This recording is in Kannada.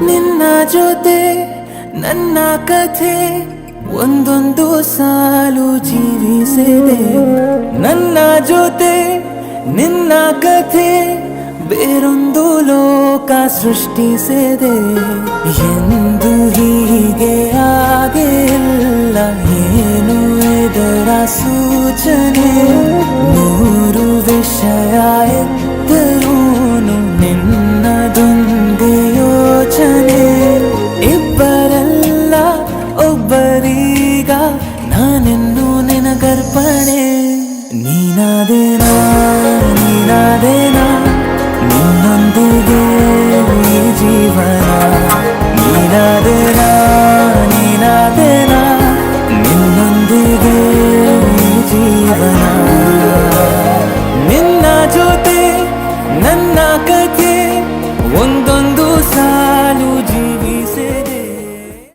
ನಿನ್ನ ಜೊತೆ ನನ್ನ ಕಥೆ ಒಂದೊಂದು ಸಾಲು ಜೀವಿಸಿದೆ. ನನ್ನ ಜೊತೆ ನಿನ್ನ ಕಥೆ ಬೇರೊಂದು ಲೋಕ ಸೃಷ್ಟಿಸಿದೆ. ಎಂದು ಹೀಗೆ ಆಗಿಲ್ಲ, ಏನು ಇದರ ಸೂಚನೆ? ನೂರು ವಿಷಯ ಎತ್ತರೂನು ನಿನ್ನದೊಂದೇ ಯೋಚನೆ. ಇಬ್ಬರಲ್ಲ ಒಬ್ಬರೀಗ ನಾನೆನ್ನು ನಿನಗರ್ಪಣೆ. ನೀನಾದೇನಾ ನೀನಾದೇನಾ ನಿನ್ನೊಂದಿಗೆ ಈ ಜೀವನ. ನೀನಾದೇನಾ ನೀನಾದೇನಾ ನಿನ್ನೊಂದಿಗೆ ಈ ಜೀವನ. ನಿನ್ನ ಜೊತೆ ನನ್ನ ಕಥೆ